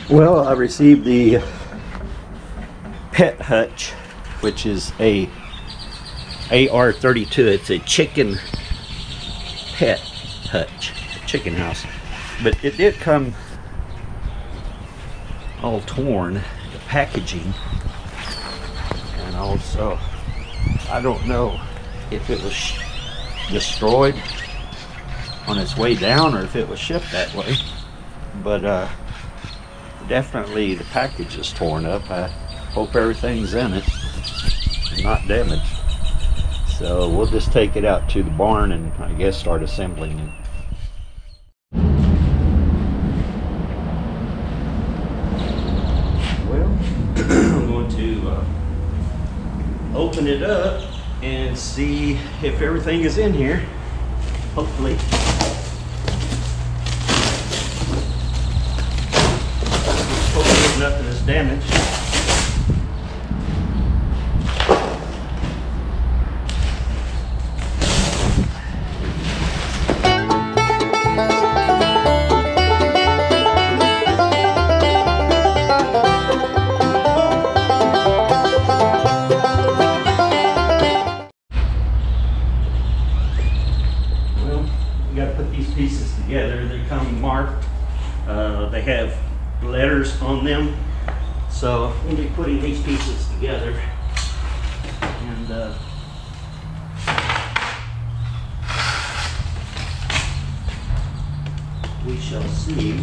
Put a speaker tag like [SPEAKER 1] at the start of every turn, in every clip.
[SPEAKER 1] Well, I received the pet hutch, which is a AR32. It's a chicken pet hutch, chicken house. But it did come all torn, the packaging. And also, I don't know if it was destroyed on its way down or if it was shipped that way. But definitely the package is torn up. I hope everything's in it and not damaged. So we'll just take it out to the barn and I guess start assembling it. Well, I'm going to open it up and see if everything is in here. Hopefully. Nothing is damaged. Well, we got to put these pieces together. They come marked. They have letters on them, so we'll be putting these pieces together, and we shall see.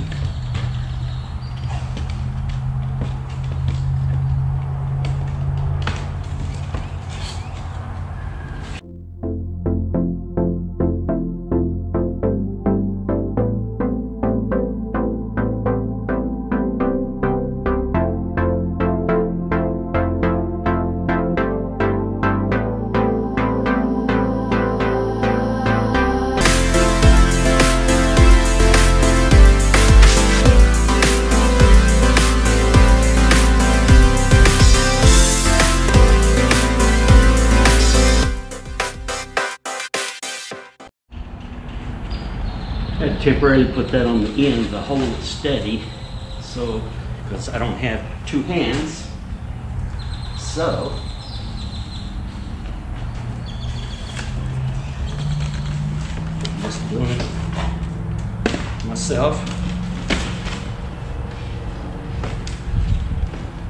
[SPEAKER 1] I temporarily put that on the end to hold it steady, so because I don't have two hands, so I'm just doing it myself,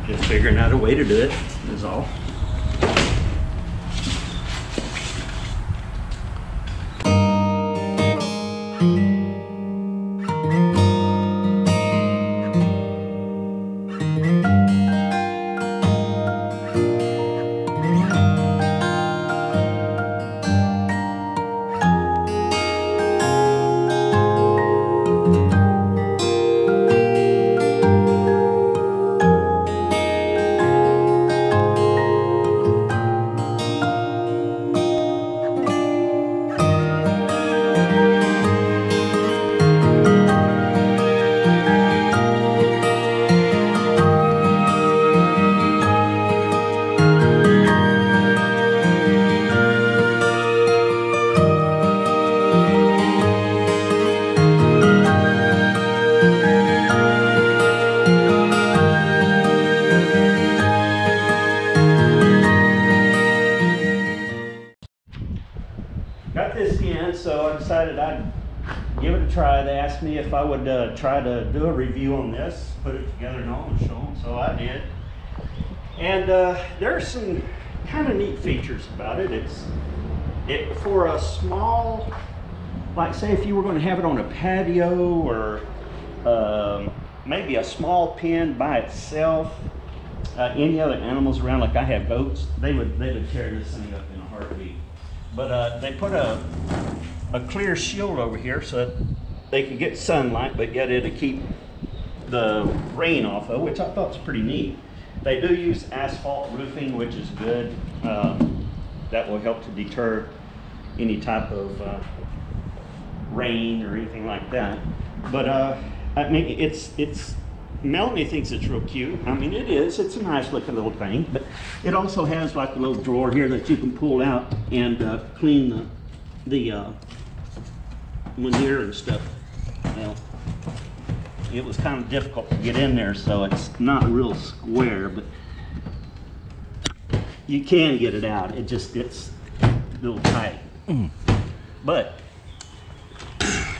[SPEAKER 1] just figuring out a way to do it is all. Got this in, so I decided I'd give it a try. They asked me if I would try to do a review on this, put it together and all, and show them, so I did. And there are some kind of neat features about it. It for a small, like say if you were going to have it on a patio or maybe a small pen by itself, any other animals around, like I have goats, they would tear this thing up in a heartbeat. But they put a clear shield over here so that they can get sunlight, but yet it'll keep the rain off of, which I thought was pretty neat. They do use asphalt roofing, which is good. That will help to deter any type of rain or anything like that. But I mean, it's Melanie thinks it's real cute. I mean, it is. It's a nice looking little thing. But it also has like a little drawer here that you can pull out and clean the manure and stuff. Well, it was kind of difficult to get in there, so it's not real square, but you can get it out. It just gets a little tight. But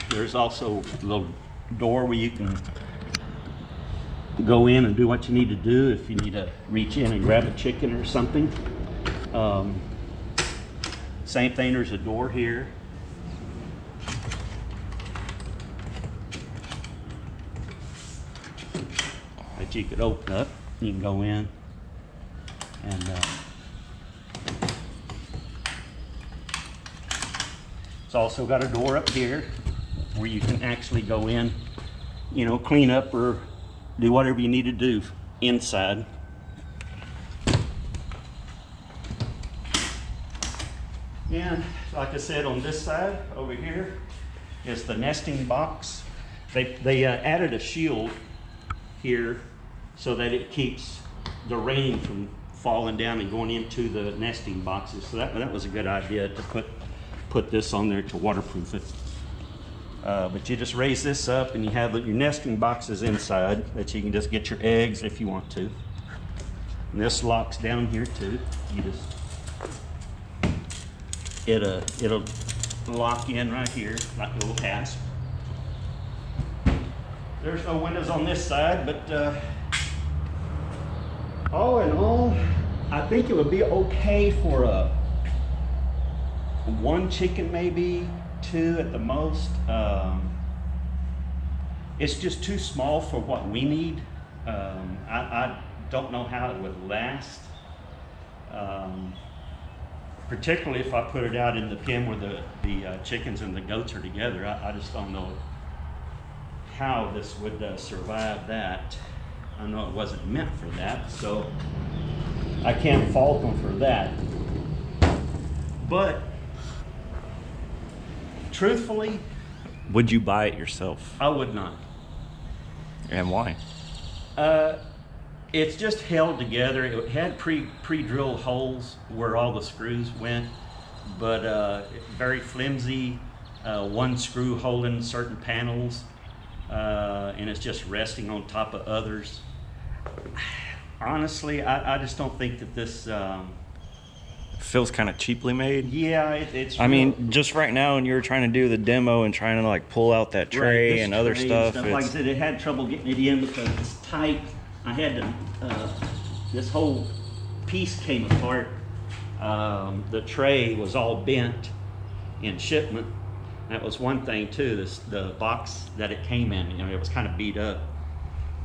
[SPEAKER 1] there's also a little door where you can go in and do what you need to do if you need to reach in and grab a chicken or something. Same thing, there's a door here. That you could open up. You can go in and it's also got a door up here where you can actually go in, you know, clean up or do whatever you need to do inside. And like I said, on this side over here is the nesting box. They added a shield here so that it keeps the rain from falling down and going into the nesting boxes. So that was a good idea to put this on there to waterproof it. But you just raise this up and you have your nesting boxes inside that you can just get your eggs if you want to. And this locks down here too. You just, it'll lock in right here like a little hasp. There's no windows on this side, but all in all, I think it would be okay for one chicken, maybe two at the most. It's just too small for what we need. I don't know how it would last. Particularly if I put it out in the pen where the chickens and the goats are together. I just don't know how this would survive that. I know it wasn't meant for that, so I can't fault them for that. But truthfully,
[SPEAKER 2] would you buy it yourself?
[SPEAKER 1] I would not.
[SPEAKER 2] And why?
[SPEAKER 1] It's just held together. It had pre-drilled holes where all the screws went, but very flimsy. One screw holding certain panels, and it's just resting on top of others. Honestly, I just don't think that this
[SPEAKER 2] feels kind of cheaply made.
[SPEAKER 1] Yeah, it's.
[SPEAKER 2] I mean, just right now, when you were trying to do the demo and trying to like pull out that tray and other stuff.
[SPEAKER 1] Like I said, it had trouble getting it in because it's tight. I had to. This whole piece came apart. The tray was all bent in shipment. That was one thing too. The box that it came in, you know, it was kind of beat up.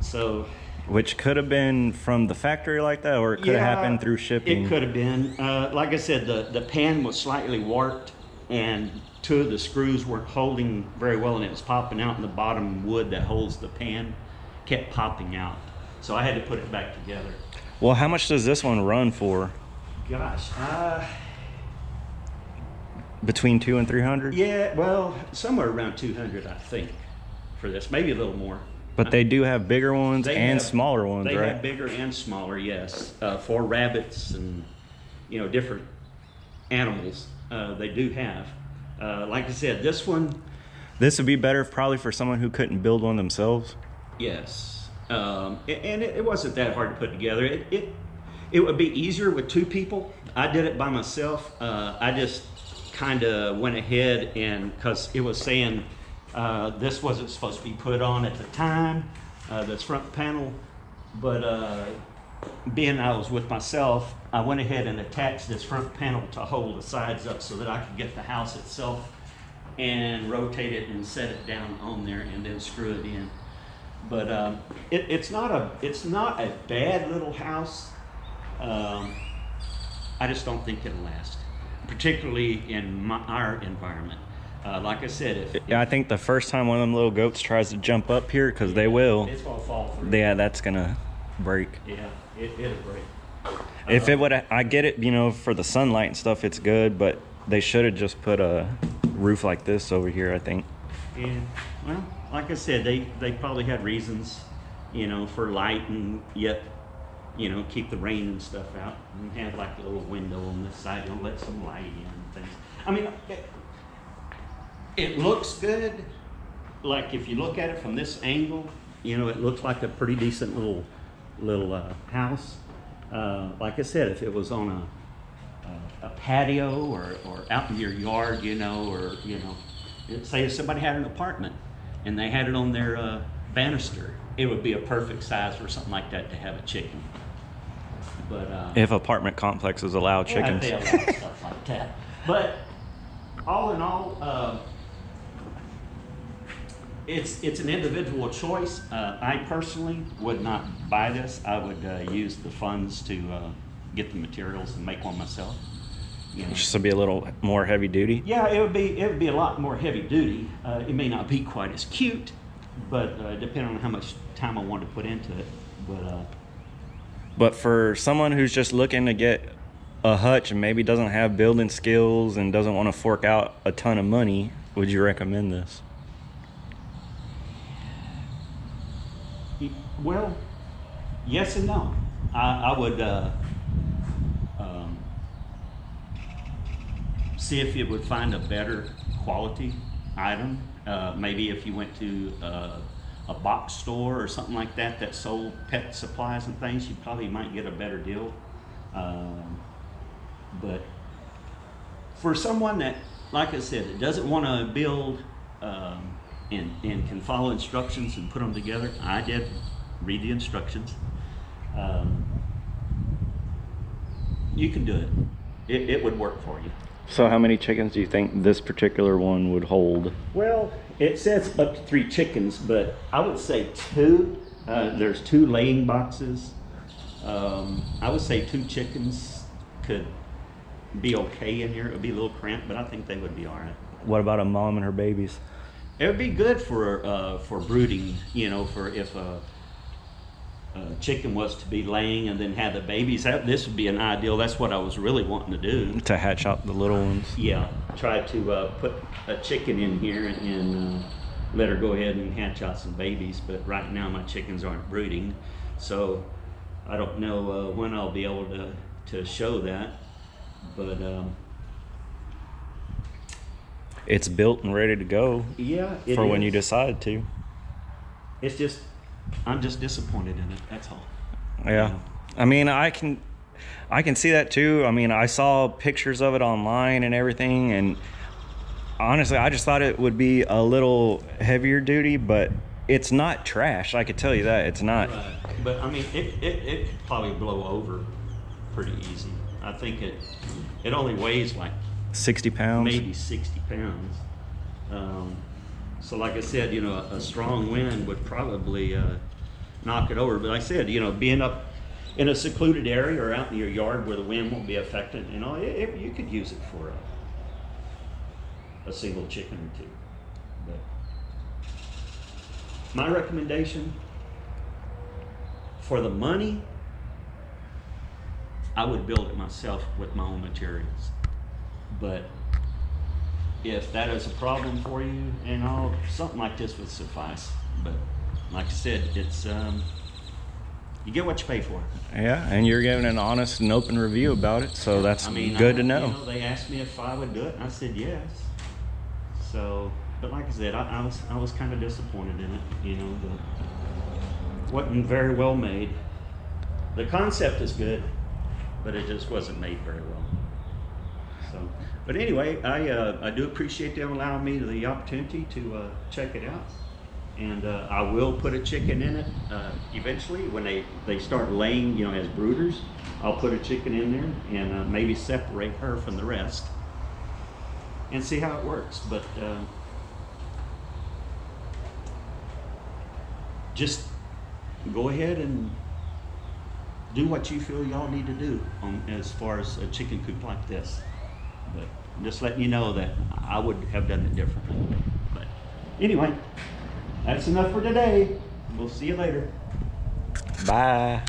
[SPEAKER 1] So.
[SPEAKER 2] Which could have been from the factory like that, or it could have happened through shipping.
[SPEAKER 1] It could have been. Like I said, the pan was slightly warped, and two of the screws weren't holding very well, and it was popping out, and the bottom wood that holds the pan kept popping out. So I had to put it back together.
[SPEAKER 2] Well, how much does this one run for?
[SPEAKER 1] Gosh,
[SPEAKER 2] between 200 and 300?
[SPEAKER 1] Yeah, well, somewhere around 200, I think, for this. Maybe a little more.
[SPEAKER 2] But they do have bigger ones and smaller ones, right?
[SPEAKER 1] They have bigger and smaller, yes. For rabbits and, you know, different animals, they do have. Like I said, this one...
[SPEAKER 2] This would be better probably for someone who couldn't build one themselves?
[SPEAKER 1] Yes. And it wasn't that hard to put together. It would be easier with two people. I did it by myself. I just kind of went ahead and, because it was saying... this wasn't supposed to be put on at the time, this front panel, but being I was with myself, I went ahead and attached this front panel to hold the sides up so that I could get the house itself and rotate it and set it down on there and then screw it in. But it's not a bad little house. I just don't think it'll last, particularly in our environment. Like I said,
[SPEAKER 2] I think the first time one of them little goats tries to jump up here, because they will,
[SPEAKER 1] it's gonna fall through.
[SPEAKER 2] Yeah, that's gonna break.
[SPEAKER 1] Yeah, it'll break.
[SPEAKER 2] If it would, I get it, you know, for the sunlight and stuff, it's good, but they should have just put a roof like this over here, I think.
[SPEAKER 1] Yeah, well, like I said, they probably had reasons, you know, for light and yet, you know, keep the rain and stuff out, and have like a little window on this side, you know, let some light in and things. I mean, it looks good. Like if you look at it from this angle, You know, it looks like a pretty decent little house. Like I said, if it was on a patio or out in your yard, you know, or, you know, say if somebody had an apartment and they had it on their banister, it would be a perfect size for something like that to have a chicken. But
[SPEAKER 2] if apartment complexes allow chickens.
[SPEAKER 1] Yeah, they allow stuff like that. But all in all, it's an individual choice. I personally would not buy this. I would use the funds to get the materials and make one myself. You know.
[SPEAKER 2] Just to be a little more heavy duty.
[SPEAKER 1] Yeah, it would be a lot more heavy duty. It may not be quite as cute, but depending on how much time I want to put into it.
[SPEAKER 2] But for someone who's just looking to get a hutch and maybe doesn't have building skills and doesn't want to fork out a ton of money, would you recommend this?
[SPEAKER 1] Well, yes and no. I would see if you would find a better quality item. Maybe if you went to a box store or something like that that sold pet supplies and things, you probably might get a better deal. But for someone that, like I said, that doesn't want to build and can follow instructions and put them together, I did read the instructions. You can do it. It would work for you.
[SPEAKER 2] So how many chickens do you think this particular one would hold?
[SPEAKER 1] Well, it says up to 3 chickens, but I would say 2. There's 2 laying boxes. I would say 2 chickens could be okay in here. It would be a little cramped, but I think they would be all right.
[SPEAKER 2] What about a mom and her babies?
[SPEAKER 1] It would be good for brooding, you know, for if a chicken was to be laying and then have the babies. This would be an ideal. That's what I was really wanting to do.
[SPEAKER 2] To hatch out the little ones?
[SPEAKER 1] Yeah, try to put a chicken in here and let her go ahead and hatch out some babies. But right now my chickens aren't brooding, so I don't know when I'll be able to show that. But
[SPEAKER 2] it's built and ready to go.
[SPEAKER 1] Yeah,
[SPEAKER 2] for when you decide to.
[SPEAKER 1] It's just, I'm just disappointed in it. That's all.
[SPEAKER 2] Yeah, I mean, I can see that too. I mean, I saw pictures of it online and everything, and honestly, I just thought it would be a little heavier duty, but it's not trash. I could tell you that it's not.
[SPEAKER 1] Right. But I mean, it could probably blow over pretty easy. I think it only weighs like
[SPEAKER 2] 60 pounds,
[SPEAKER 1] maybe 60 pounds. So like I said, you know, a strong wind would probably knock it over. But like I said, you know, being up in a secluded area or out in your yard where the wind won't be affected, you know, you could use it for a single chicken or 2. But my recommendation, for the money, I would build it myself with my own materials. But if that is a problem for you and all, something like this would suffice. But like I said, it's you get what you pay for.
[SPEAKER 2] Yeah, and you're giving an honest and open review about it, so that's good to know.
[SPEAKER 1] You know, they asked me if I would do it, and I said yes. So, but like I said, I was kind of disappointed in it. You know, it wasn't very well made. The concept is good, but it just wasn't made very well. So, but anyway, I do appreciate them allowing me the opportunity to check it out, and I will put a chicken in it eventually when they start laying, you know, as brooders. I'll put a chicken in there and maybe separate her from the rest and see how it works. But just go ahead and do what you feel y'all need to do as far as a chicken coop like this. But just letting you know that I would have done it differently. But anyway, that's enough for today. We'll see you later.
[SPEAKER 2] Bye.